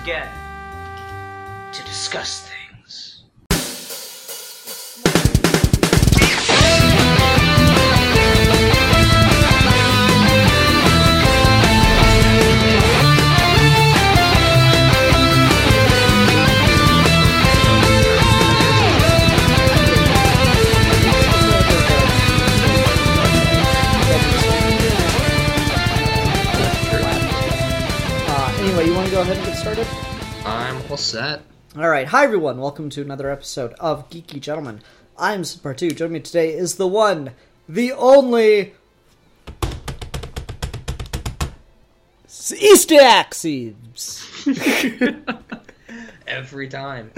again to discuss things. Anyway, you want to go ahead and get started? I'm all set. Alright, hi everyone, welcome to another episode of Geeky Gentlemen. I'm Part 2. Joining me today is the one, the only... Easter Axes! Every time.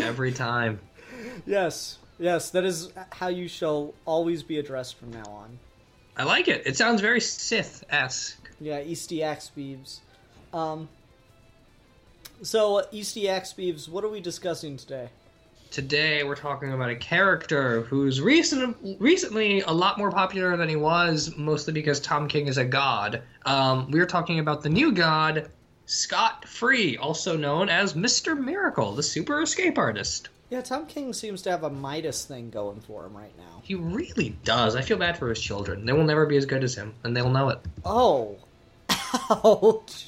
Yes, that is how you shall always be addressed from now on. I like it. It sounds very Sith-esque. Yeah, Easty Axe Beeves. So, Easty Axe Beeves, what are we discussing today? Today we're talking about a character who's recently a lot more popular than he was, mostly because Tom King is a god. We're talking about the new god, Scott Free, also known as Mr. Miracle, the super escape artist. Yeah, Tom King seems to have a Midas thing going for him right now. He really does. I feel bad for his children. They will never be as good as him, and they'll know it. Oh. Ouch.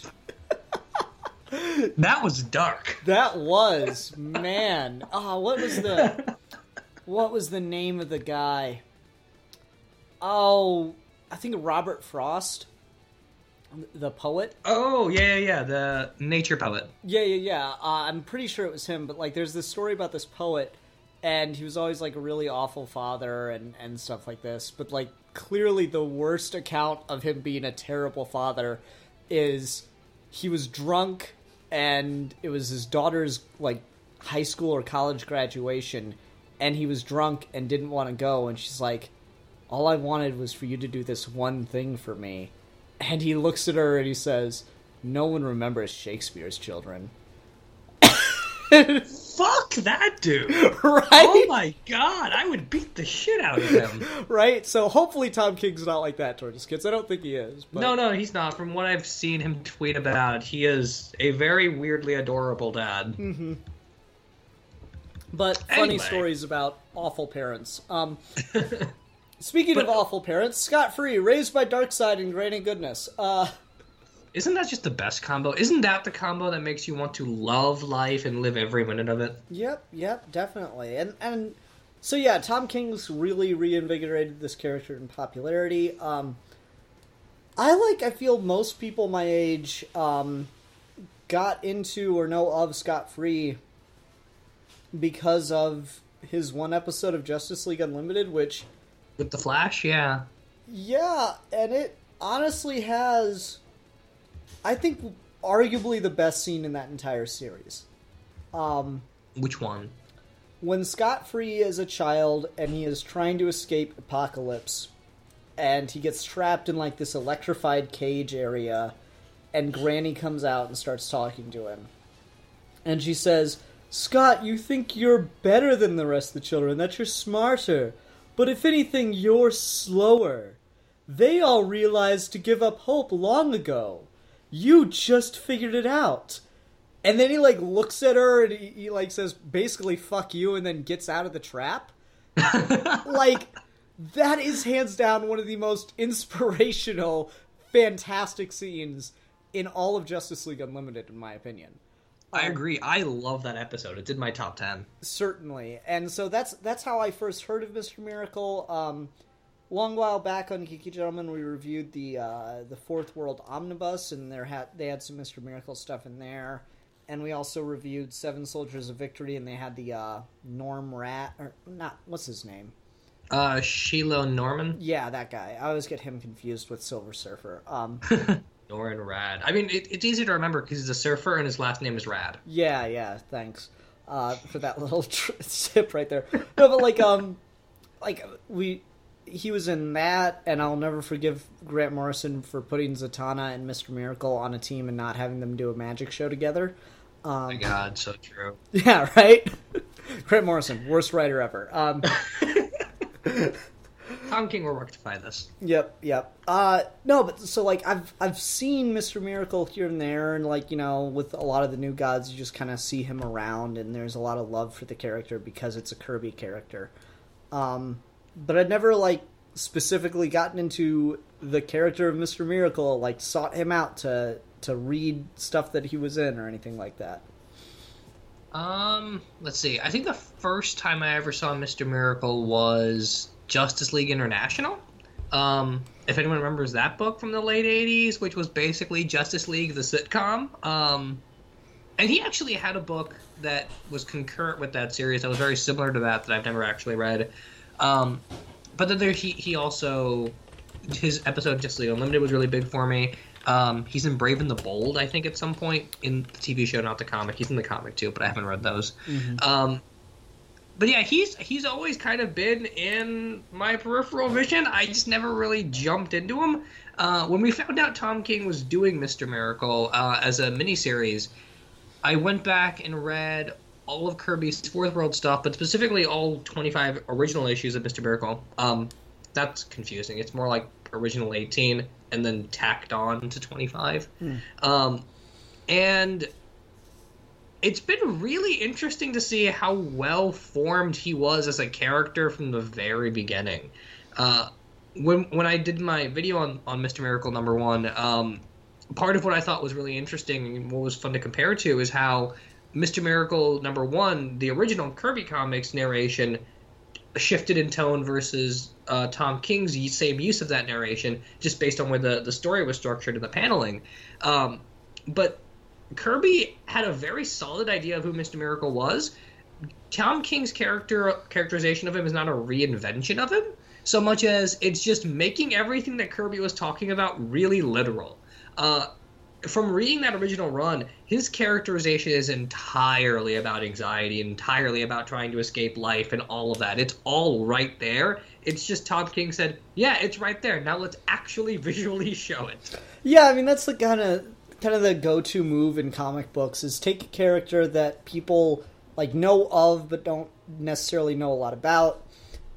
That was dark. That was, man. What was the name of the guy? Oh, I think Robert Frost, the poet. Oh, yeah, the nature poet. Yeah. I'm pretty sure it was him, but like, there's this story about this poet, and he was always like a really awful father and stuff like this. But like, clearly the worst account of him being a terrible father is he was drunk. And it was his daughter's, like, high school or college graduation, and he was drunk and didn't want to go, and she's like, all I wanted was for you to do this one thing for me. And he looks at her and he says, no one remembers Shakespeare's children. Fuck that dude! Right? Oh my god, I would beat the shit out of him. Right? So hopefully Tom King's not like that towards his kids. I don't think he is. But... No, he's not. From what I've seen him tweet about, he is a very weirdly adorable dad. Mm-hmm. But funny stories about awful parents. Speaking of awful parents, Scott Free, raised by Darkseid and Granny Goodness. Isn't that just the best combo? Isn't that the combo that makes you want to love life and live every minute of it? Yep, definitely. And so yeah, Tom King's really reinvigorated this character in popularity. I feel most people my age got into or know of Scott Free because of his one episode of Justice League Unlimited, which... With the Flash, yeah. Yeah, and it honestly has... I think arguably the best scene in that entire series. Which one? When Scott Free is a child and he is trying to escape Apocalypse, and he gets trapped in like this electrified cage area, and Granny comes out and starts talking to him. And she says, Scott, you think you're better than the rest of the children, that you're smarter, but if anything, you're slower. They all realized to give up hope long ago. You just figured it out. And then he, like, looks at her and he like, says, basically, fuck you, and then gets out of the trap. Like, that is hands down one of the most inspirational, fantastic scenes in all of Justice League Unlimited, in my opinion. I agree. I love that episode. It's in my top 10. Certainly. And so that's how I first heard of Mr. Miracle. Long while back on Geeky Gentlemen, we reviewed the Fourth World Omnibus, and they had some Mr. Miracle stuff in there. And we also reviewed Seven Soldiers of Victory, and they had the Norm Rat, or not, what's his name? Shiloh Norman? Yeah, that guy. I always get him confused with Silver Surfer. Norman Rad. I mean, it's easy to remember because he's a surfer and his last name is Rad. Yeah, thanks for that little tip right there. No, but he was in that, and I'll never forgive Grant Morrison for putting Zatanna and Mr. Miracle on a team and not having them do a magic show together. Oh my god, so true. Yeah, right? Grant Morrison, worst writer ever. Tom King will rectify this. Yep. No, but so like I've seen Mr. Miracle here and there, and like, you know, with a lot of the New Gods, you just kind of see him around, and there's a lot of love for the character because it's a Kirby character. But I'd never like specifically gotten into the character of Mr. Miracle, like sought him out to read stuff that he was in or anything like that. Let's see. I think the first time I ever saw Mr. Miracle was Justice League International. If anyone remembers that book from the late 80s, which was basically Justice League, the sitcom. And he actually had a book that was concurrent with that series that was very similar to that I've never actually read. But then he also, his episode of Justice League Unlimited was really big for me. He's in Brave and the Bold, I think, at some point in the TV show, not the comic. He's in the comic too, but I haven't read those. Mm-hmm. But yeah, he's always kind of been in my peripheral vision. I just never really jumped into him. When we found out Tom King was doing Mr. Miracle as a miniseries, I went back and read all of Kirby's Fourth World stuff, but specifically all 25 original issues of Mr. Miracle. That's confusing. It's more like original 18 and then tacked on to 25. And it's been really interesting to see how well formed he was as a character from the very beginning. When I did my video on Mr. Miracle #1, part of what I thought was really interesting and what was fun to compare to is how Mr. Miracle #1, the original Kirby Comics narration, shifted in tone versus Tom King's same use of that narration, just based on where the story was structured and the paneling. But Kirby had a very solid idea of who Mr. Miracle was. Tom King's characterization of him is not a reinvention of him, so much as it's just making everything that Kirby was talking about really literal. From reading that original run, his characterization is entirely about anxiety, entirely about trying to escape life and all of that. It's all right there. It's just Tom King said, yeah, it's right there. Now let's actually visually show it. Yeah, I mean, that's the kind of the go-to move in comic books is take a character that people like know of but don't necessarily know a lot about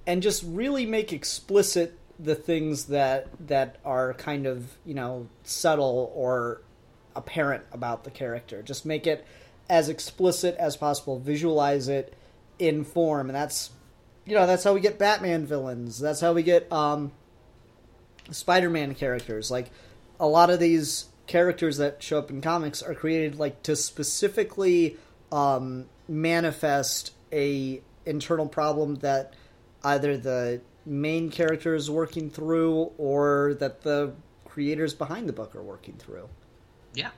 and just really make explicit the things that are kind of, you know, subtle or apparent about the character. Just make it as explicit as possible. Visualize it in form, and that's how we get Batman villains. That's how we get Spider-Man characters. Like a lot of these characters that show up in comics are created like to specifically manifest a internal problem that either the main character is working through or that the creators behind the book are working through. Yeah.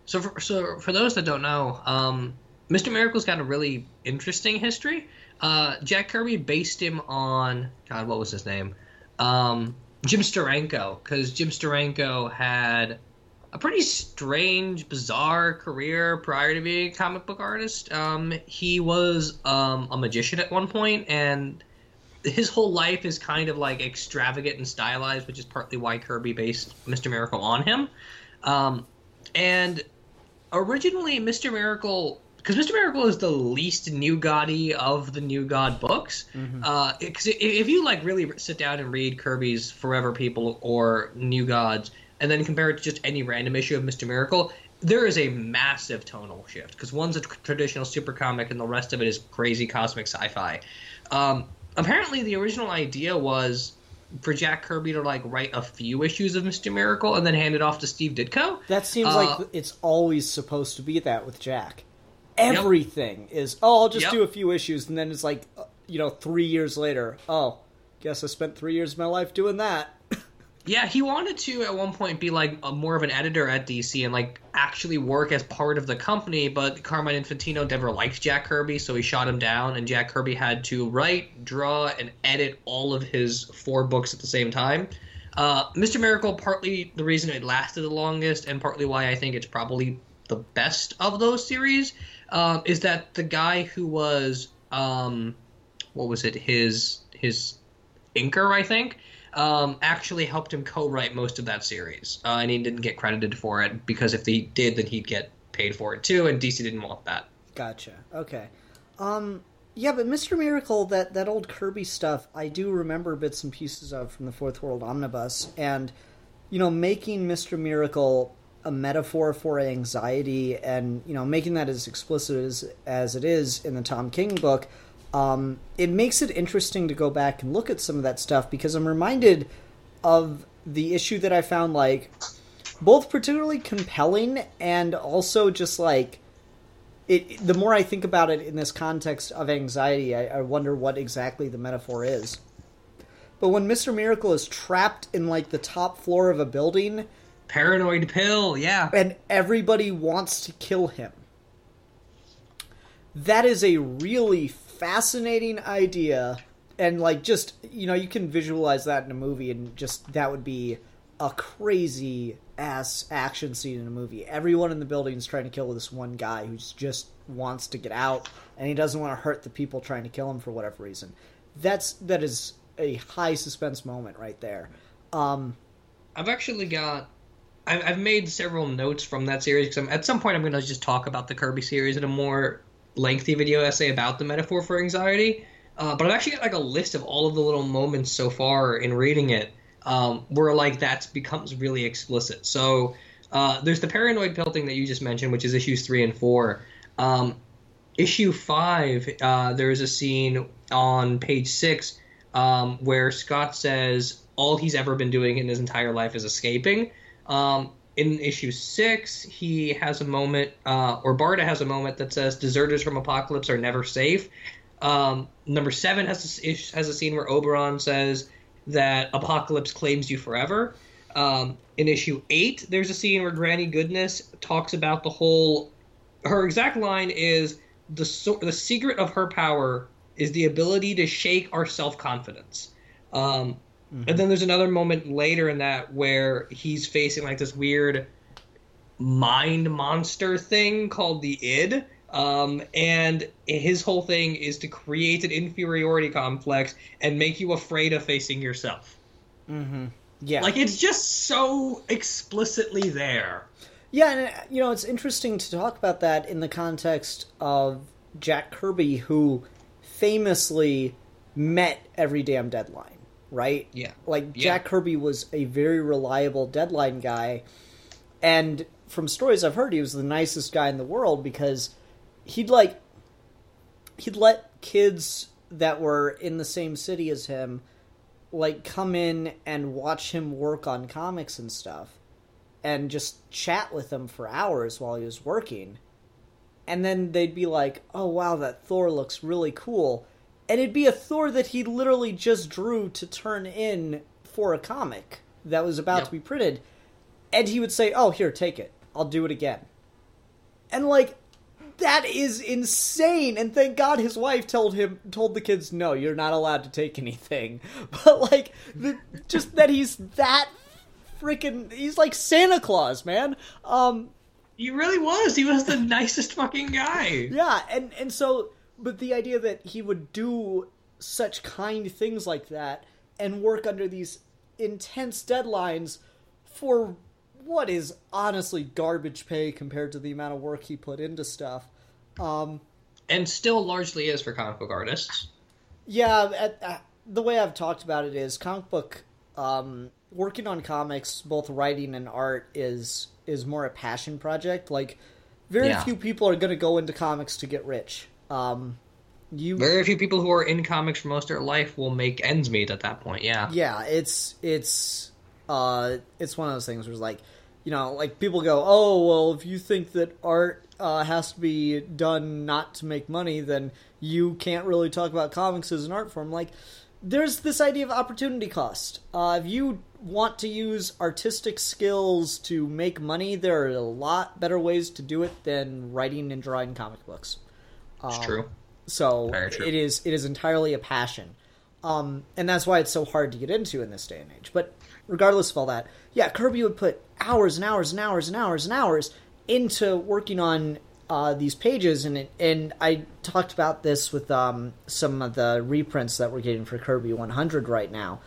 So for those that don't know, Mr. Miracle's got a really interesting history. Jack Kirby based him on, God, what was his name? Jim Steranko, because Jim Steranko had a pretty strange, bizarre career prior to being a comic book artist. He was a magician at one point, and his whole life is kind of like extravagant and stylized, which is partly why Kirby based Mr. Miracle on him. And originally Mr. Miracle, because Mr. Miracle is the least New God-y of the New God books. Because if you like really sit down and read Kirby's Forever People or New Gods, and then compare it to just any random issue of Mr. Miracle, there is a massive tonal shift. Because one's a traditional super comic, and the rest of it is crazy cosmic sci-fi. Apparently, the original idea was for Jack Kirby to like write a few issues of Mr. Miracle and then hand it off to Steve Ditko. That seems like it's always supposed to be that with Jack. Everything is, I'll just do a few issues, and then it's like, 3 years later, guess I spent 3 years of my life doing that. Yeah, he wanted to at one point be like more of an editor at DC and like actually work as part of the company, but Carmine Infantino never liked Jack Kirby, so he shot him down, and Jack Kirby had to write, draw, and edit all of his 4 books at the same time. Mr. Miracle, partly the reason it lasted the longest, and partly why I think it's probably the best of those series, is that the guy who was, his inker, I think, actually helped him co-write most of that series, and he didn't get credited for it, because if he did, then he'd get paid for it too, and DC didn't want that. Gotcha. Okay. Yeah, but Mr. Miracle, that old Kirby stuff, I do remember bits and pieces of from the Fourth World Omnibus, and, making Mr. Miracle a metaphor for anxiety and, making that as explicit as it is in the Tom King book, it makes it interesting to go back and look at some of that stuff, because I'm reminded of the issue that I found, both particularly compelling and also just, the more I think about it in this context of anxiety, I wonder what exactly the metaphor is. But when Mr. Miracle is trapped in, the top floor of a building... Paranoid pill, yeah. And everybody wants to kill him. That is a really fascinating idea. And, you can visualize that in a movie, and just, that would be a crazy-ass action scene in a movie. Everyone in the building is trying to kill this one guy who just wants to get out, and he doesn't want to hurt the people trying to kill him for whatever reason. That is a high suspense moment right there. I've actually got... I've made several notes from that series, because at some point I'm going to just talk about the Kirby series in a more lengthy video essay about the metaphor for anxiety. But I've actually got a list of all of the little moments so far in reading it where that becomes really explicit. So there's the paranoid pill thing that you just mentioned, which is issues 3 and 4. Issue 5, there's a scene on page 6 where Scott says all he's ever been doing in his entire life is escaping. In issue 6, he has a moment, or Barda has a moment that says deserters from Apocalypse are never safe. Number 7 has a scene where Oberon says that Apocalypse claims you forever. In issue 8, there's a scene where Granny Goodness talks about her exact line is, the secret of her power is the ability to shake our self-confidence. And then there's another moment later in that where he's facing this weird mind monster thing called the id. And his whole thing is to create an inferiority complex and make you afraid of facing yourself. Mm-hmm. Yeah. It's just so explicitly there. Yeah, and, it's interesting to talk about that in the context of Jack Kirby, who famously met every damn deadline, right? Yeah. Jack Kirby was a very reliable deadline guy, and from stories I've heard, he was the nicest guy in the world, because he'd let kids that were in the same city as him come in and watch him work on comics and stuff, and just chat with them for hours while he was working. And then they'd be like, oh wow, that Thor looks really cool. And it'd be a Thor that he literally just drew to turn in for a comic that was about to be printed. And he would say, oh, here, take it. I'll do it again. And that is insane. And thank God his wife told the kids, no, you're not allowed to take anything. But just that he's that freaking, he's like Santa Claus, man. He really was. He was the nicest fucking guy. Yeah, and so, but the idea that he would do such kind things like that and work under these intense deadlines for what is honestly garbage pay compared to the amount of work he put into stuff. And still largely is for comic book artists. Yeah, the way I've talked about it is comic book, working on comics, both writing and art, is more a passion project. Very few people are going to go into comics to get rich. Very few people who are in comics for most of their life will make ends meet at that point. Yeah. Yeah, it's one of those things where it's people go, oh well, if you think that art has to be done not to make money, then you can't really talk about comics as an art form. There's this idea of opportunity cost. If you want to use artistic skills to make money, there are a lot better ways to do it than writing and drawing comic books. It's true. So Very true. It is entirely a passion. And that's why it's so hard to get into in this day and age. But regardless of all that, yeah, Kirby would put hours and hours and hours and hours and hours into working on these pages, and I talked about this with some of the reprints that we're getting for Kirby 100 right now.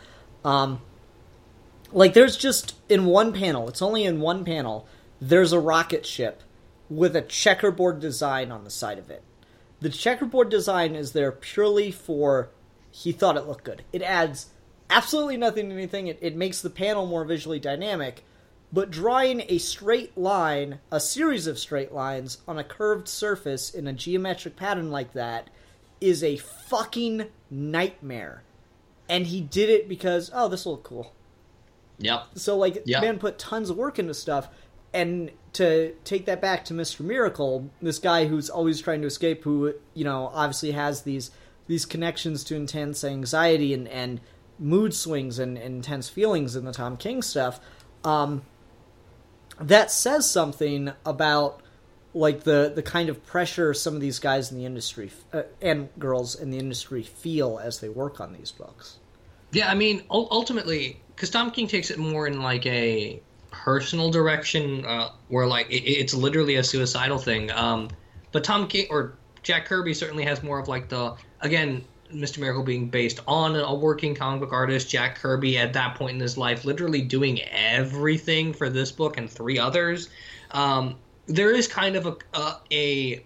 There's just in one panel, it's only in one panel, there's a rocket ship with a checkerboard design on the side of it. The checkerboard design is there purely for he thought it looked good. It adds absolutely nothing to anything. It makes the panel more visually dynamic. But drawing a straight line, a series of straight lines, on a curved surface in a geometric pattern like that is a fucking nightmare. And he did it because, oh, this will look cool. Yep. So, man put tons of work into stuff. And to take that back to Mr. Miracle, this guy who's always trying to escape, who, obviously has these connections to intense anxiety and mood swings and intense feelings in the Tom King stuff, that says something about, the kind of pressure some of these guys in the industry, and girls in the industry, feel as they work on these books. Yeah, I mean, ultimately, because Tom King takes it more in, a personal direction, where, it's literally a suicidal thing. But Tom King, or Jack Kirby, certainly has more of, again, Mr. Miracle being based on a working comic book artist, Jack Kirby at that point in his life literally doing everything for this book and 3 others. There is kind of a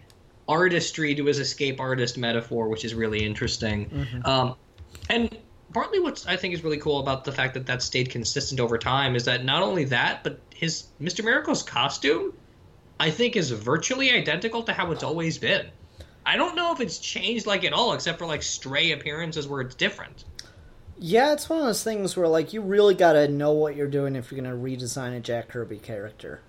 artistry to his escape artist metaphor, which is really interesting. Mm-hmm. And partly what I think is really cool about the fact that stayed consistent over time is that not only that, but his Mr. Miracle's costume, I think, is virtually identical to how it's always been. I don't know if it's changed at all, except for stray appearances where it's different. Yeah, it's one of those things where you really gotta know what you're doing if you're gonna redesign a Jack Kirby character.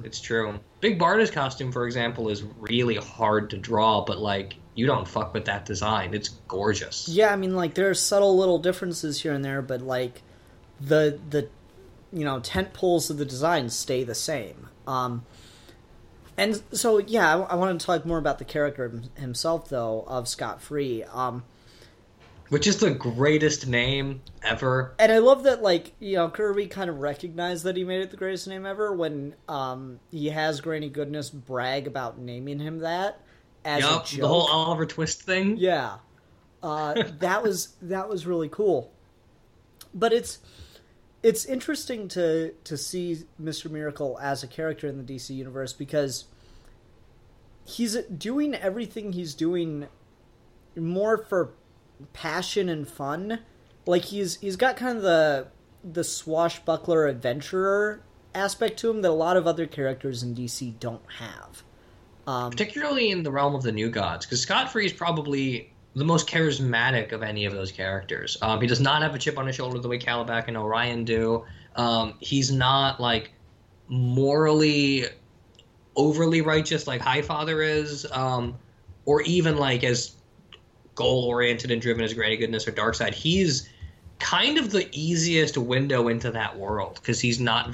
It's true. Big Barda's costume, for example, is really hard to draw, but you don't fuck with that design. It's gorgeous. Yeah, I mean there are subtle little differences here and there, but the tent poles of the design stay the same. And so, yeah, I want to talk more about the character himself, though, of Scott Free. Which is the greatest name ever. And I love that, Kirby kind of recognized that he made it the greatest name ever when he has Granny Goodness brag about naming him that as a joke. The whole Oliver Twist thing. Yeah. That was really cool. But it's interesting to see Mr. Miracle as a character in the DC universe because he's doing everything he's doing more for passion and fun. He's got kind of the swashbuckler adventurer aspect to him that a lot of other characters in DC don't have. Particularly in the realm of the New Gods, because Scott Free is probably the most charismatic of any of those characters. He does not have a chip on his shoulder the way Calabac and Orion do. He's not morally overly righteous like Highfather is, or even as goal-oriented and driven as Granny Goodness or Darkseid. He's kind of the easiest window into that world because he's not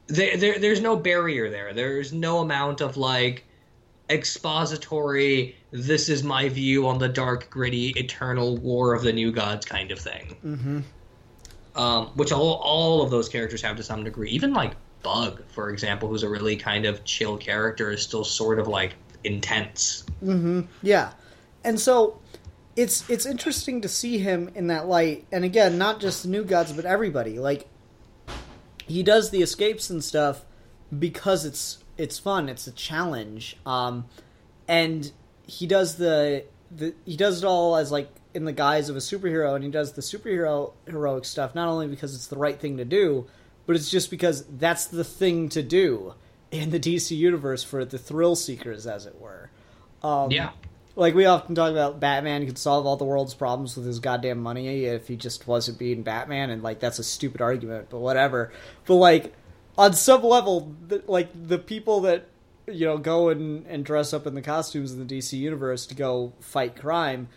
there's no barrier there. There's no amount of expository, this is my view on the dark, gritty, eternal war of the New Gods kind of thing. Mm-hmm. Which all of those characters have to some degree. Even Bug, for example, who's a really kind of chill character, is still sort of intense. Mm-hmm. Yeah. And so it's interesting to see him in that light. And again, not just the New Gods, but everybody. He does the escapes and stuff because it's fun. It's a challenge. And he does he does it all as in the guise of a superhero, and he does the superhero heroic stuff not only because it's the right thing to do, but it's just because that's the thing to do in the DC universe for the thrill seekers, as it were. Yeah. We often talk about Batman could solve all the world's problems with his goddamn money if he just wasn't being Batman, and that's a stupid argument, but whatever. But on some level, the people that go and dress up in the costumes in the DC universe to go fight crime,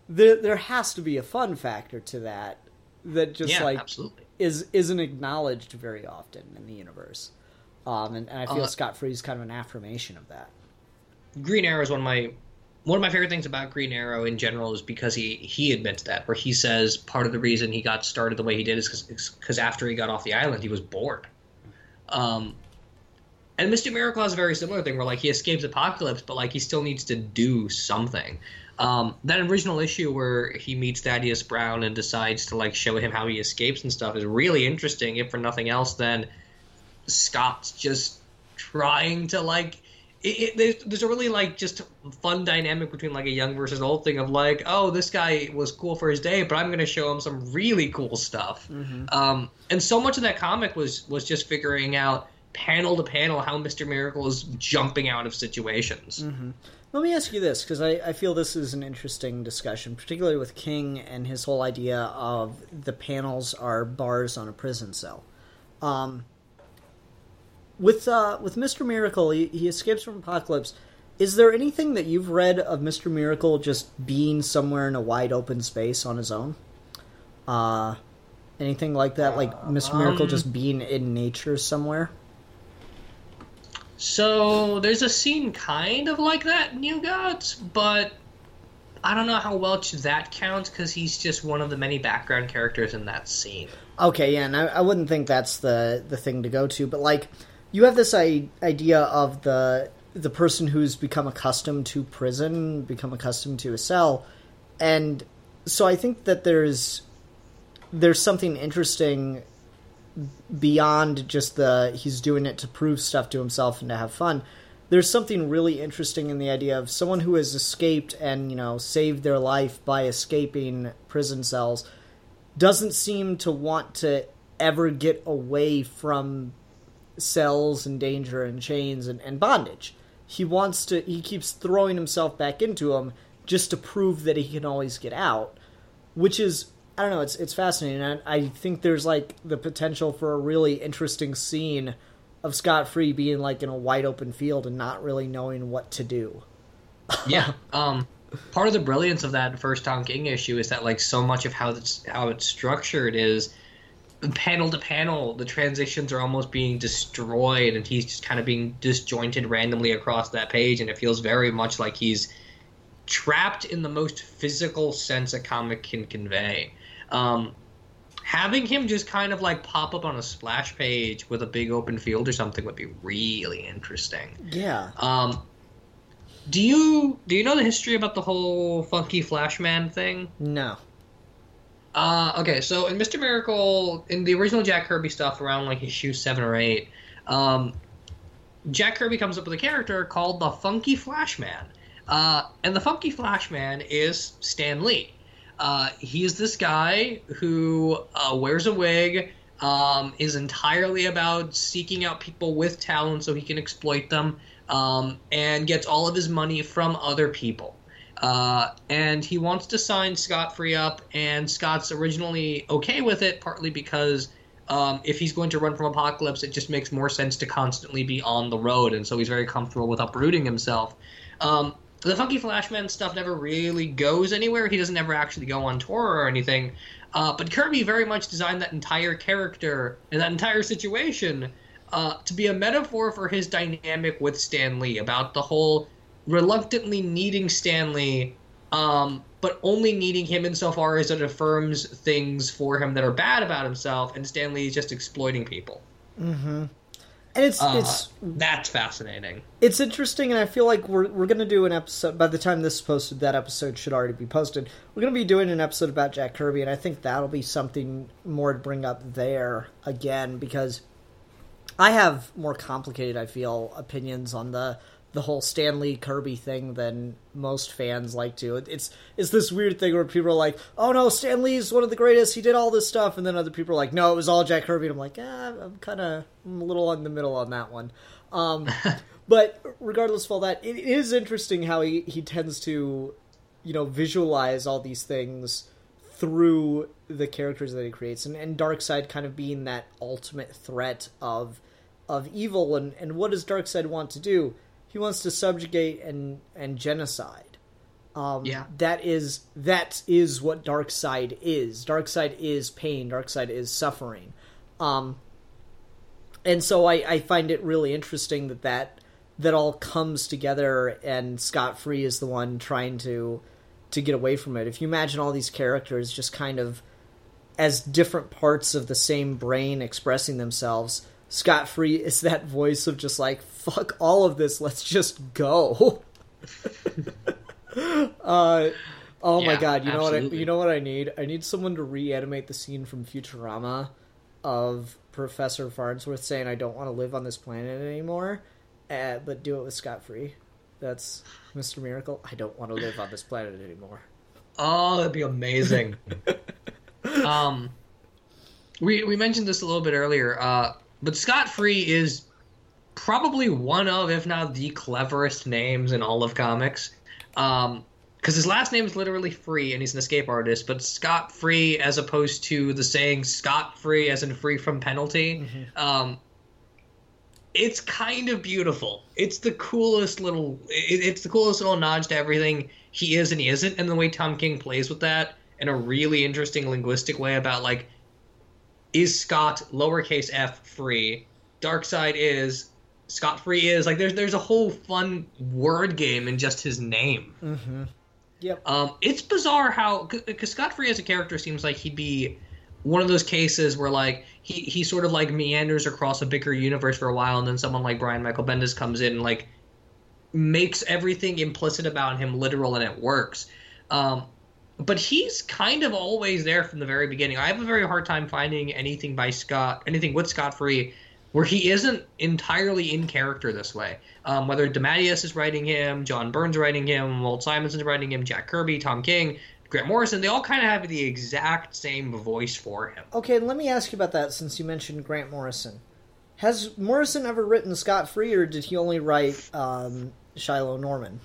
there has to be a fun factor to that just absolutely isn't acknowledged very often in the universe. And I feel Scott Free is kind of an affirmation of that. Green Arrow is one of my favorite things about Green Arrow in general is because he admits that, where he says part of the reason he got started the way he did is because after he got off the island, he was bored. And Mr. Miracle has a very similar thing where he escapes Apocalypse, but he still needs to do something. That original issue where he meets Thaddeus Brown and decides to show him how he escapes and stuff is really interesting, if for nothing else than Scott's just trying to there's a really like just fun dynamic between like a young versus old thing of like, oh, this guy was cool for his day, but I'm gonna show him some really cool stuff. And so much of that comic was just figuring out panel to panel how Mr. Miracle is jumping out of situations. Let me ask you this, because I feel this is an interesting discussion, particularly with King and his whole idea of the panels are bars on a prison cell. With Mr. Miracle, he escapes from Apocalypse. Is there anything that you've read of Mr. Miracle just being somewhere in a wide open space on his own? Anything like that? Like Mr. Miracle just being in nature somewhere? So there's a scene kind of like that in New Gods, but I don't know how well that counts because he's just one of the many background characters in that scene. Okay, yeah, and I wouldn't think that's the thing to go to, but like, you have this idea of the person who's become accustomed to prison, become accustomed to a cell, and so I think that there's something interesting beyond just he's doing it to prove stuff to himself and to have fun. There's something really interesting in the idea of someone who has escaped and, saved their life by escaping prison cells doesn't seem to want to ever get away from cells and danger and chains and bondage. He keeps throwing himself back into them just to prove that he can always get out, which is, I don't know, it's fascinating. I think there's like the potential for a really interesting scene of Scott Free being like in a wide open field and not really knowing what to do. Yeah. Part of the brilliance of that first Tom King issue is that like so much of how it's structured is panel to panel, the transitions are almost being destroyed and he's just kind of being disjointed randomly across that page, and it feels very much like he's trapped in the most physical sense a comic can convey. Having him just kind of like pop up on a splash page with a big open field or something would be really interesting. Yeah. Do you know the history about the whole Funky Flashman thing? No. Okay, so in Mr. Miracle, in the original Jack Kirby stuff around like issue 7 or 8, Jack Kirby comes up with a character called the Funky Flashman. And the Funky Flashman is Stan Lee. He's this guy who wears a wig, is entirely about seeking out people with talent so he can exploit them, and gets all of his money from other people. And he wants to sign Scott Free up, and Scott's originally okay with it, partly because if he's going to run from Apocalypse, it just makes more sense to constantly be on the road, and so he's very comfortable with uprooting himself. The Funky Flashman stuff never really goes anywhere. He doesn't ever actually go on tour or anything. But Kirby very much designed that entire character and that entire situation to be a metaphor for his dynamic with Stan Lee, about the whole reluctantly needing Stan Lee, but only needing him insofar as it affirms things for him that are bad about himself, and Stan Lee is just exploiting people. Mm-hmm. And it's that's fascinating. It's interesting, and I feel like we're going to do an episode. By the time this is posted, that episode should already be posted. We're going to be doing an episode about Jack Kirby, and I think that'll be something more to bring up there again, because I have more complicated, I feel, opinions on the whole Stan Lee Kirby thing than most fans like to. It's this weird thing where people are like, oh no, Stan Lee's one of the greatest, he did all this stuff, and then other people are like, no, it was all Jack Kirby, and I'm like, I'm a little in the middle on that one. But regardless of all that, it is interesting how he tends to, visualize all these things through the characters that he creates, and Darkseid kind of being that ultimate threat of evil, and what does Darkseid want to do? He wants to subjugate and genocide. That is what Darkseid is. Darkseid is pain. Darkseid is suffering. And so I find it really interesting that all comes together, and Scott Free is the one trying to get away from it. If you imagine all these characters just kind of as different parts of the same brain expressing themselves, Scott Free is that voice of just like, fuck all of this, let's just go. My god, you know what I need? I need someone to reanimate the scene from Futurama of Professor Farnsworth saying, I don't want to live on this planet anymore. but do it with scot-free. That's Mr. Miracle. I don't want to live on this planet anymore. Oh, that'd be amazing. We mentioned this a little bit earlier, but scot-free is probably one of, if not the cleverest names in all of comics. Because his last name is literally free, and he's an escape artist, but scot-free as opposed to the saying scot-free as in free from penalty. Mm-hmm. It's kind of beautiful. It's the coolest little nod to everything he is and he isn't, and the way Tom King plays with that in a really interesting linguistic way about, like, is Scott lowercase f free? Darkseid is, scot-free is, like, there's a whole fun word game in just his name. Mm-hmm. Yep. It's bizarre how, because Scott-Free as a character seems like he'd be one of those cases where, like, he sort of, like, meanders across a bigger universe for a while, and then someone like Brian Michael Bendis comes in and, like, makes everything implicit about him literal, and it works. But he's kind of always there from the very beginning. I have a very hard time finding anything with Scott-Free where he isn't entirely in character this way. Whether DeMatteis is writing him, John Byrne's writing him, Walt Simonson's writing him, Jack Kirby, Tom King, Grant Morrison, they all kind of have the exact same voice for him. Okay, let me ask you about that since you mentioned Grant Morrison. Has Morrison ever written Scott-Free, or did he only write Shiloh Norman?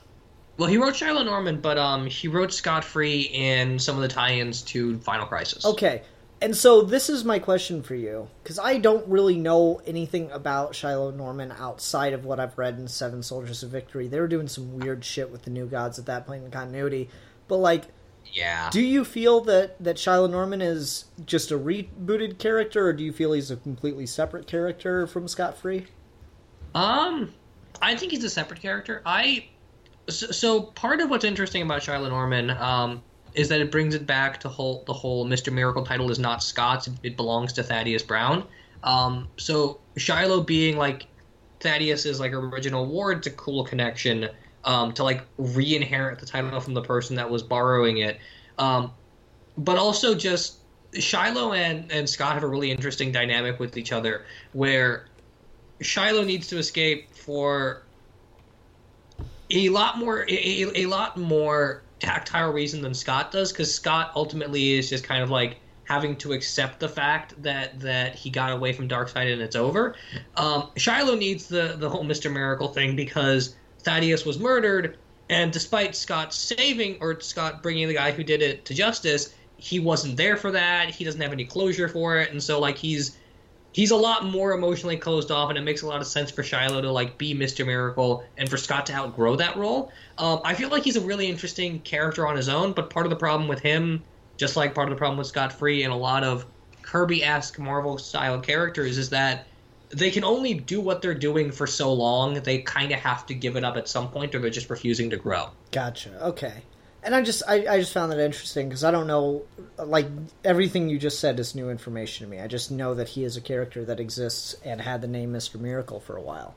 Well, he wrote Shiloh Norman, but he wrote Scott-Free in some of the tie-ins to Final Crisis. Okay. And so this is my question for you, because I don't really know anything about Shiloh Norman outside of what I've read in Seven Soldiers of Victory. They were doing some weird shit with the New Gods at that point in continuity. But, like, yeah. Do you feel that Shiloh Norman is just a rebooted character, or do you feel he's a completely separate character from Scott-Free? I think he's a separate character. So part of what's interesting about Shiloh Norman, is that it brings it back to the whole Mr. Miracle title is not Scott's, it belongs to Thaddeus Brown. So Shiloh being, like, Thaddeus's, like, original ward, it's a cool connection to, like, re-inherit the title from the person that was borrowing it. But also just Shiloh and Scott have a really interesting dynamic with each other, where Shiloh needs to escape for a lot more tactile reason than Scott does, because Scott ultimately is just kind of like having to accept the fact that he got away from Darkseid and it's over. Shiloh needs the whole Mr. Miracle thing because Thaddeus was murdered, and despite Scott bringing the guy who did it to justice, he wasn't there for that. He doesn't have any closure for it, and so, like, he's a lot more emotionally closed off, and it makes a lot of sense for Shiloh to, like, be Mr. Miracle and for Scott to outgrow that role. I feel like he's a really interesting character on his own, but part of the problem with him, just like part of the problem with Scott-Free and a lot of Kirby-esque Marvel-style characters, is that they can only do what they're doing for so long. They kind of have to give it up at some point, or they're just refusing to grow. Gotcha. Okay. And I just found that interesting because I don't know, like, everything you just said is new information to me. I just know that he is a character that exists and had the name Mr. Miracle for a while.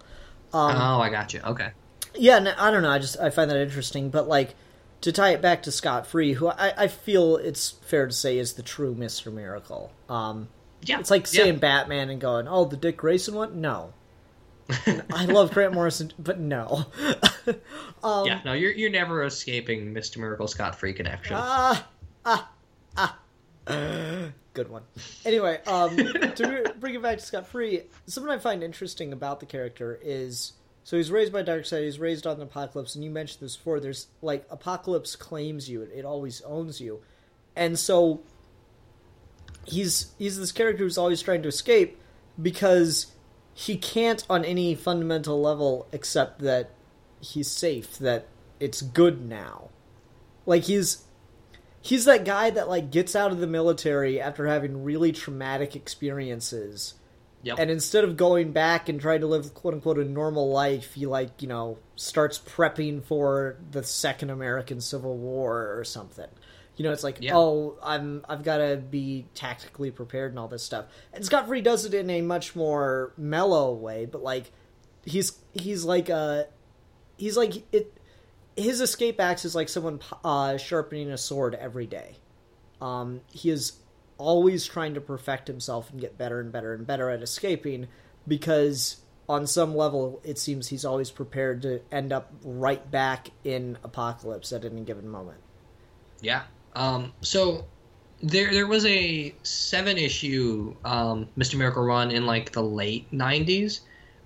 I got you. Okay. Yeah, I don't know. I find that interesting. But, like, to tie it back to Scott-Free, who I feel it's fair to say is the true Mr. Miracle. Yeah. It's like saying Batman and going, oh, the Dick Grayson one? No. I love Grant Morrison, but no. No, you're never escaping Mr. Miracle Scott-Free connection. Good one. Anyway, to bring it back to Scott-Free, something I find interesting about the character is, so he's raised by Darkseid, he's raised on Apocalypse, and you mentioned this before, there's, like, Apocalypse claims you, it always owns you. And so, he's this character who's always trying to escape, because he can't on any fundamental level accept that he's safe, that it's good now. Like, he's that guy that, like, gets out of the military after having really traumatic experiences. Yep. And instead of going back and trying to live, quote-unquote, a normal life, he, like, you know, starts prepping for the Second American Civil War or something. You know, it's like, I've got to be tactically prepared and all this stuff. And Scott-Free does it in a much more mellow way, but, like, his escape acts is like someone sharpening a sword every day. He is always trying to perfect himself and get better and better and better at escaping, because on some level, it seems he's always prepared to end up right back in Apocalypse at any given moment. Yeah. So there was a 7-issue Mr. Miracle run in like the late 90s.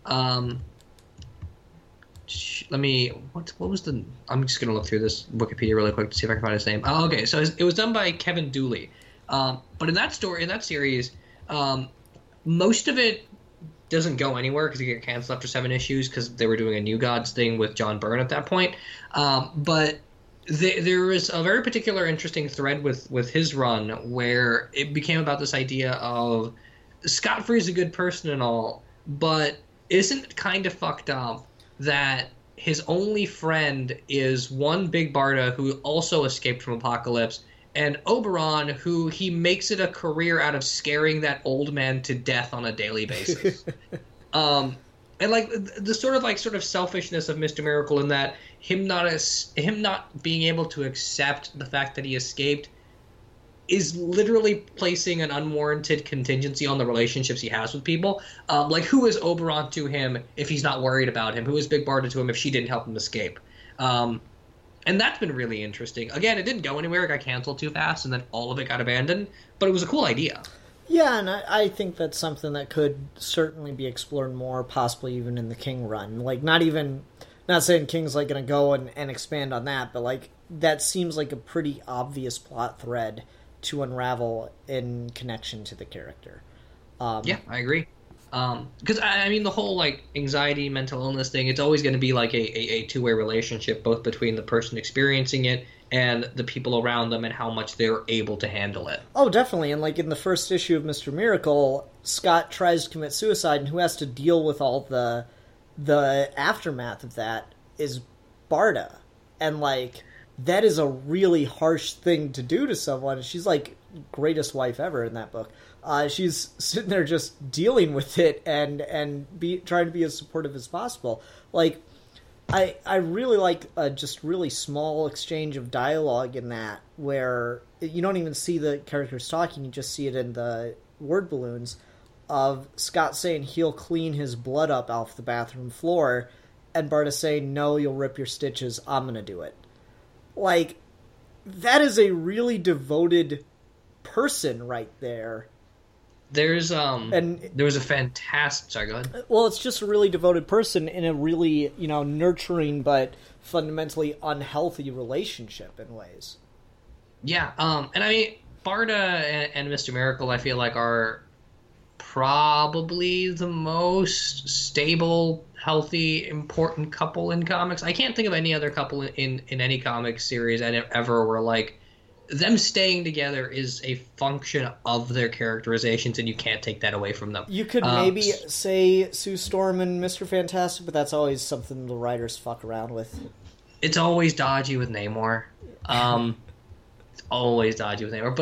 What was the... I'm just going to look through this Wikipedia really quick to see if I can find his name. Oh, okay. So it was done by Kevin Dooley. But in that series, most of it doesn't go anywhere because it got canceled after 7 issues because they were doing a New Gods thing with John Byrne at that point. But there was a very particular interesting thread with his run where it became about this idea of Scott Free is a good person and all, but isn't it kind of fucked up that his only friend is one Big Barda who also escaped from Apocalypse, and Oberon, who he makes it a career out of scaring that old man to death on a daily basis. And like the sort of selfishness of Mr. Miracle in that him not being able to accept the fact that he escaped is literally placing an unwarranted contingency on the relationships he has with people. Like, who is Oberon to him if he's not worried about him? Who is Big Barda to him if she didn't help him escape? And that's been really interesting. Again, it didn't go anywhere. It got canceled too fast, and then all of it got abandoned. But it was a cool idea. Yeah, and I think that's something that could certainly be explored more, possibly even in the King run. Like, not saying King's like going to go and expand on that, but like that seems like a pretty obvious plot thread to unravel in connection to the character. Yeah, I agree. Because I mean, the whole like anxiety, mental illness thing, it's always going to be like a two-way relationship, both between the person experiencing it and the people around them and how much they're able to handle it. Oh, definitely. And like in the first issue of Mr. Miracle, Scott tries to commit suicide, and who has to deal with all the aftermath of that is Barda. And like that is a really harsh thing to do to someone. She's like greatest wife ever in that book. She's sitting there just dealing with it and trying to be as supportive as possible. Like, I really like a just really small exchange of dialogue in that where you don't even see the characters talking, you just see it in the word balloons of Scott saying he'll clean his blood up off the bathroom floor, and Barda saying, no, you'll rip your stitches, I'm gonna do it. Like, that is a really devoted person right there. There was a fantastic... Sorry, go ahead. Well, it's just a really devoted person in a really, nurturing but fundamentally unhealthy relationship in ways. Yeah, and I mean, Barda and Mr. Miracle, I feel like, are probably the most stable, healthy, important couple in comics. I can't think of any other couple in any comic series ever where, like, them staying together is a function of their characterizations, and you can't take that away from them. You could maybe say Sue Storm and Mr. Fantastic, but that's always something the writers fuck around with. It's always dodgy with Namor. It's always dodgy with Namor.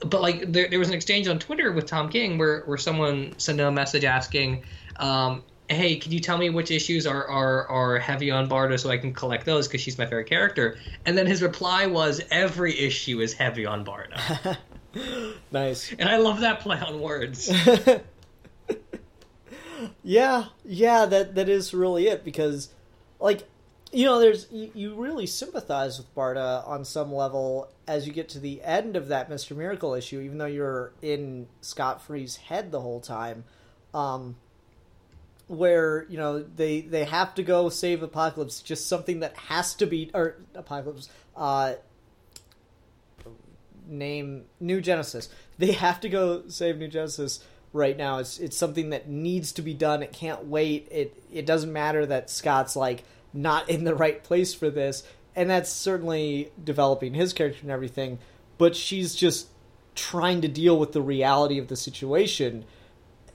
But like, there was an exchange on Twitter with Tom King where someone sent a message asking, hey, can you tell me which issues are heavy on Barda so I can collect those because she's my favorite character? And then his reply was, every issue is heavy on Barda. Nice. And I love that play on words. Yeah, that is really it, because, like, you really sympathize with Barda on some level as you get to the end of that Mr. Miracle issue, even though you're in Scott Free's head the whole time. Where, they have to go save Apocalypse, just something that has to be, or Apocalypse, New Genesis. They have to go save New Genesis right now. It's something that needs to be done. It can't wait. It doesn't matter that Scott's, like, not in the right place for this, and that's certainly developing his character and everything, but she's just trying to deal with the reality of the situation.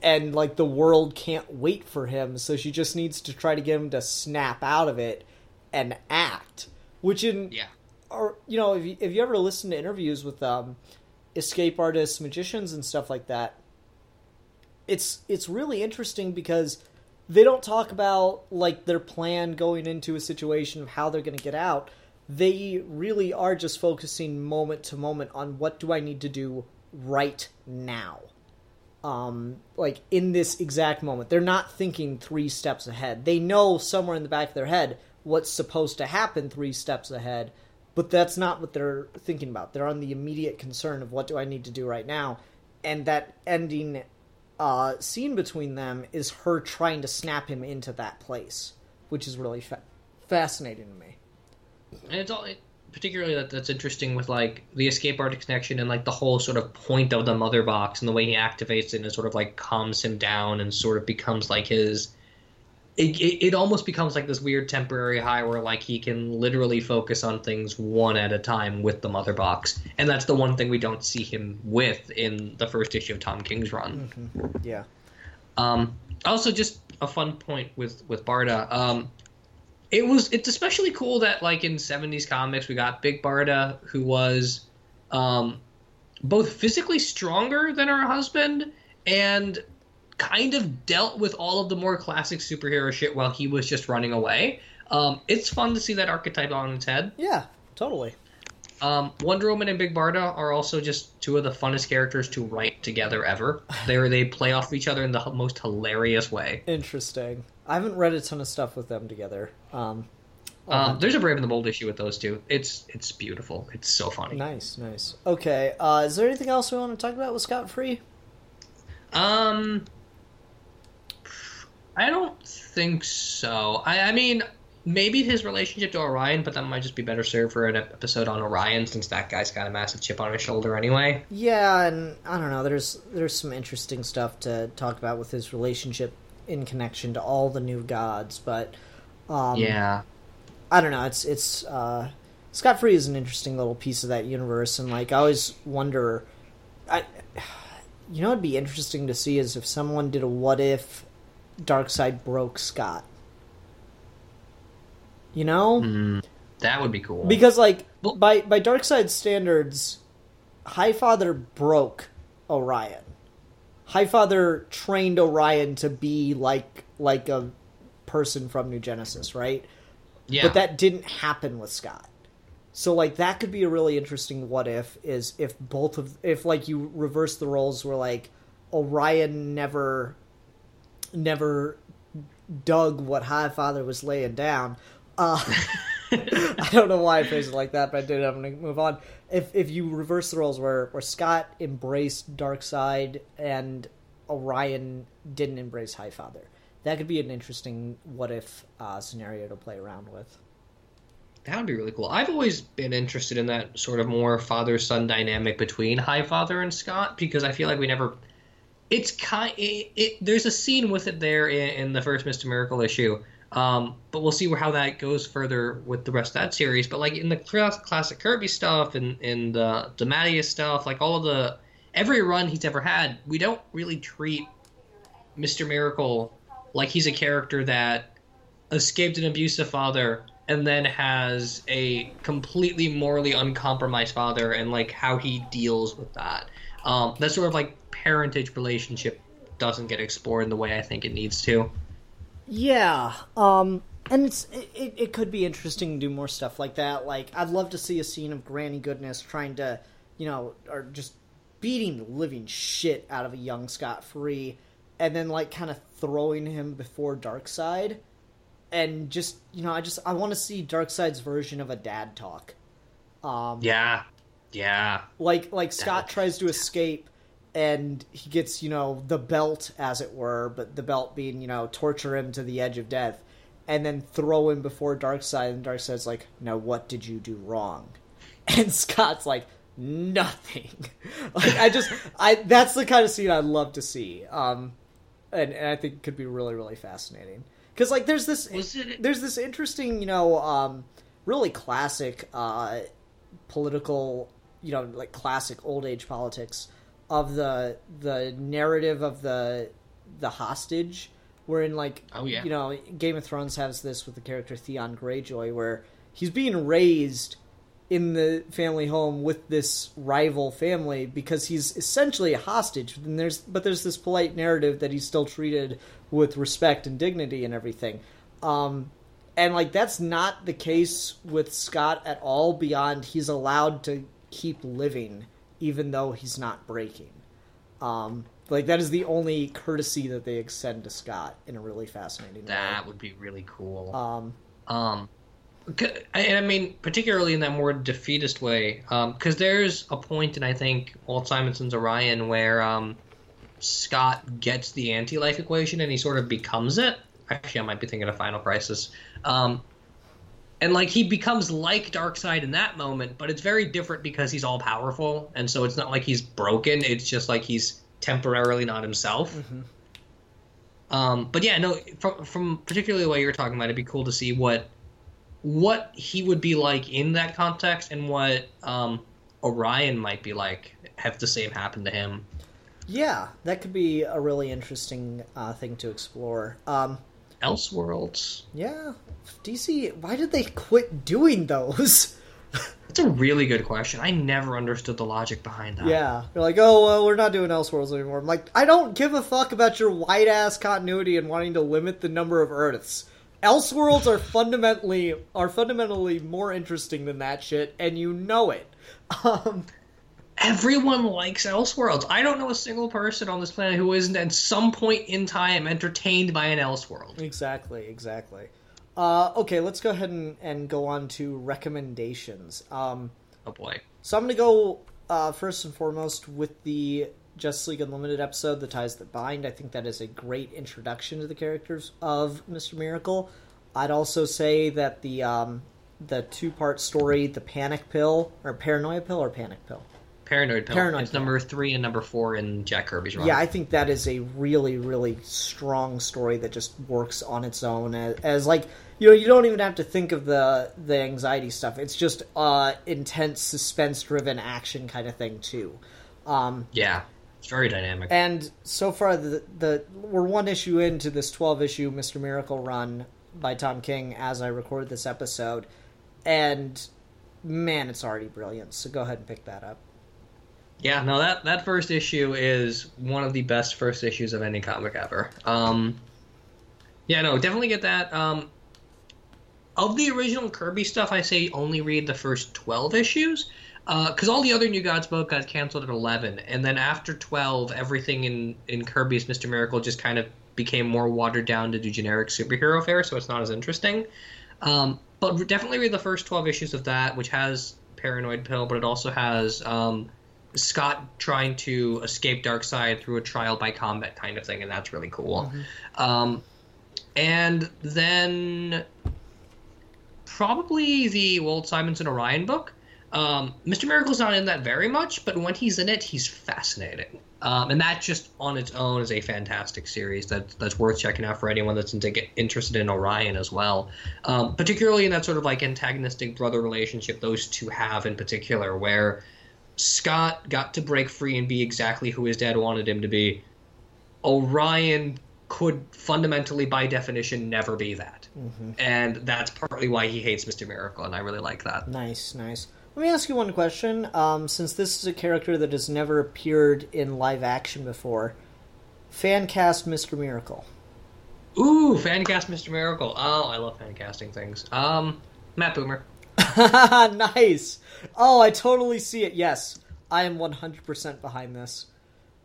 And, like, the world can't wait for him, so she just needs to try to get him to snap out of it and act. Which if you ever listen to interviews with escape artists, magicians, and stuff like that, it's really interesting because they don't talk about, like, their plan going into a situation of how they're going to get out. They really are just focusing moment to moment on what do I need to do right now. like in this exact moment. They're not thinking 3 steps ahead. They know somewhere in the back of their head what's supposed to happen 3 steps ahead, but that's not what they're thinking about. They're on the immediate concern of what do I need to do right now, and that ending scene between them is her trying to snap him into that place, which is really fascinating to me. And it's all particularly that's interesting with like the escape artist connection and like the whole sort of point of the mother box and the way he activates it and sort of like calms him down and sort of becomes like his. It almost becomes like this weird temporary high where like he can literally focus on things one at a time with the mother box, and that's the one thing we don't see him with in the first issue of Tom King's run. Mm-hmm. Yeah. Also, just a fun point with Barda. It's especially cool that like in 70s comics we got Big Barda, who was both physically stronger than her husband and kind of dealt with all of the more classic superhero shit while he was just running away. It's fun to see that archetype on its head. Yeah, totally. Wonder Woman and Big Barda are also just 2 of the funnest characters to write together ever. They play off each other in the most hilarious way. Interesting. I haven't read a ton of stuff with them together. There's a Brave and the Bold issue with those 2. It's beautiful. It's so funny. Nice. Okay, is there anything else we want to talk about with Scott Free? I don't think so. I mean, maybe his relationship to Orion, but that might just be better served for an episode on Orion, since that guy's got a massive chip on his shoulder anyway. Yeah, and I don't know, there's some interesting stuff to talk about with his relationship in connection to all the new gods, but yeah, I don't know, it's Scott Free is an interesting little piece of that universe, and like I always wonder, you know, it'd be interesting to see is if someone did a what if Darkseid broke Scott. You know? That would be cool. Because, like, by Darkseid's standards, Highfather broke Orion. Highfather trained Orion to be like a person from New Genesis, right? Yeah. But that didn't happen with Scott. So, like, that could be a really interesting what if, is if like, you reverse the roles where, like, Orion never dug what Highfather was laying down. I don't know why I phrased it like that, but I did. I'm going to move on. If you reverse the roles where Scott embraced Darkseid and Orion didn't embrace Highfather, that could be an interesting what if scenario to play around with. That would be really cool. I've always been interested in that sort of more father-son dynamic between Highfather and Scott, because I feel like we never... There's a scene with it there in the first Mr. Miracle issue, but we'll see how that goes further with the rest of that series. But like in the classic Kirby stuff and in the Mattias stuff, like every run he's ever had, we don't really treat Mr. Miracle like he's a character that escaped an abusive father and then has a completely morally uncompromised father, and like how he deals with that. That sort of like parentage relationship doesn't get explored in the way I think it needs to. Yeah, and it could be interesting to do more stuff like that. Like, I'd love to see a scene of Granny Goodness trying to, or just beating the living shit out of a young Scott Free, and then like kind of throwing him before Darkseid, and just I want to see Darkseid's version of a dad talk. Yeah. Like Scott tries to escape, and he gets, the belt, as it were, but the belt being, torture him to the edge of death, and then throw him before Darkseid, and Darkseid's like, now what did you do wrong? And Scott's like, nothing. Like, that's the kind of scene I'd love to see. And I think it could be really, really fascinating. Because, like, there's this interesting, really classic, political, like classic old age politics of the narrative of the hostage, wherein like, Game of Thrones has this with the character Theon Greyjoy, where he's being raised in the family home with this rival family because he's essentially a hostage. And there's this polite narrative that he's still treated with respect and dignity and everything. And like, that's not the case with Scott at all, beyond he's allowed to keep living even though he's not breaking. Like, that is the only courtesy that they extend to Scott in a really fascinating way. That would be really cool. And I mean, particularly in that more defeatist way, because there's a point in, I think, Walt Simonson's Orion where Scott gets the anti-life equation and he sort of becomes it. Actually, I might be thinking of Final Crisis. And, like, he becomes like Darkseid in that moment, but it's very different because he's all-powerful, and so it's not like he's broken, it's just like he's temporarily not himself. But yeah, no, from particularly what you were talking about, it'd be cool to see what he would be like in that context and what Orion might be like, have the same happen to him. Yeah, that could be a really interesting thing to explore. Elseworlds. Yeah. DC, why did they quit doing those? That's a really good question. I never understood the logic behind that. Yeah. They're like, oh, well, we're not doing Elseworlds anymore. I'm like, I don't give a fuck about your wide-ass continuity and wanting to limit the number of Earths. Elseworlds are fundamentally more interesting than that shit, and you know it. Everyone likes Elseworlds. I don't know a single person on this planet who isn't at some point in time entertained by an Elseworld. Exactly. Okay, let's go ahead and go on to recommendations. Oh boy. So I'm going to go first and foremost with the Justice League Unlimited episode, The Ties That Bind. I think that is a great introduction to the characters of Mr. Miracle. I'd also say that the two-part story, The Panic Pill, or Paranoia Pill or Panic Pill? Paranoid Pill. It's number 3 and number 4 in Jack Kirby's run. Yeah, I think that is a really, really strong story that just works on its own. As like, you don't even have to think of the anxiety stuff. It's just intense, suspense-driven action kind of thing, too. Yeah, it's very dynamic. And so far, we're one issue into this 12-issue Mr. Miracle run by Tom King as I record this episode. And, man, it's already brilliant. So go ahead and pick that up. Yeah, no, that first issue is one of the best first issues of any comic ever. Yeah, no, definitely get that. Of the original Kirby stuff, I say only read the first 12 issues, because all the other New Gods book got canceled at 11, and then after 12, everything in Kirby's Mr. Miracle just kind of became more watered down to do generic superhero fare, so it's not as interesting. But definitely read the first 12 issues of that, which has Paranoid Pill, but it also has Scott trying to escape Darkseid through a trial by combat kind of thing, and that's really cool. And then probably the Walt Simonson Orion book. Mr. Miracle's not in that very much, but when he's in it, he's fascinating. And that just on its own is a fantastic series that's worth checking out for anyone that's interested in Orion as well. Particularly in that sort of like antagonistic brother relationship those two have in particular, where Scott got to break free and be exactly who his dad wanted him to be. Orion could fundamentally, by definition, never be that. And that's partly why he hates Mr. Miracle, and I really like that. Nice. Let me ask you one question. Since this is a character that has never appeared in live action before, fan cast Mr. Miracle. Ooh, fan cast Mr. Miracle. Oh, I love fan casting things. Matt Boomer. Nice. Oh, I totally see it. Yes, I am 100% behind this.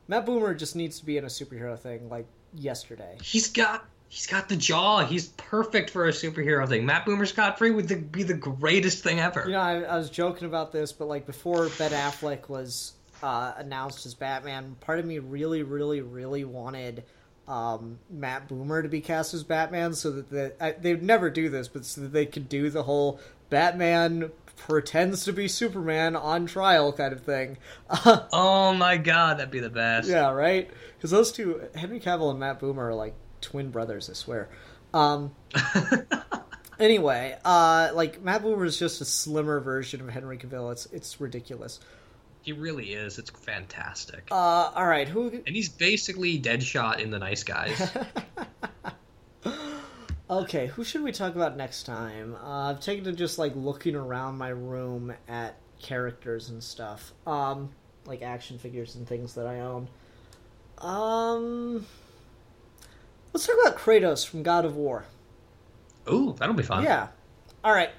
Matt Boomer just needs to be in a superhero thing like yesterday. He's got the jaw. He's perfect for a superhero thing. Matt Boomer Scott-Free would be the greatest thing ever. You know, I was joking about this, but like before Ben Affleck was announced as Batman, part of me really, really, really wanted Matt Boomer to be cast as Batman, so that they would never do this, but so that they could do the whole Batman pretends to be Superman on trial kind of thing. Oh my god, that'd be the best. Yeah, right? Because those two, Henry Cavill and Matt Boomer, are like twin brothers, I swear. Anyway, like Matt Boomer is just a slimmer version of Henry Cavill. It's ridiculous. He really is. It's fantastic. All right, and he's basically Deadshot in The Nice Guys. Okay, who should we talk about next time? I've taken to just like looking around my room at characters and stuff, like action figures and things that I own. Let's talk about Kratos from God of War. Ooh, that'll be fun. Yeah. All right,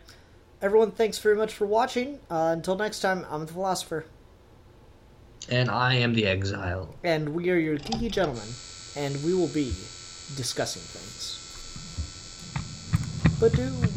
everyone. Thanks very much for watching. Until next time, I'm the Philosopher. And I am the exile. And we are your geeky gentlemen, and we will be discussing things. Badoo.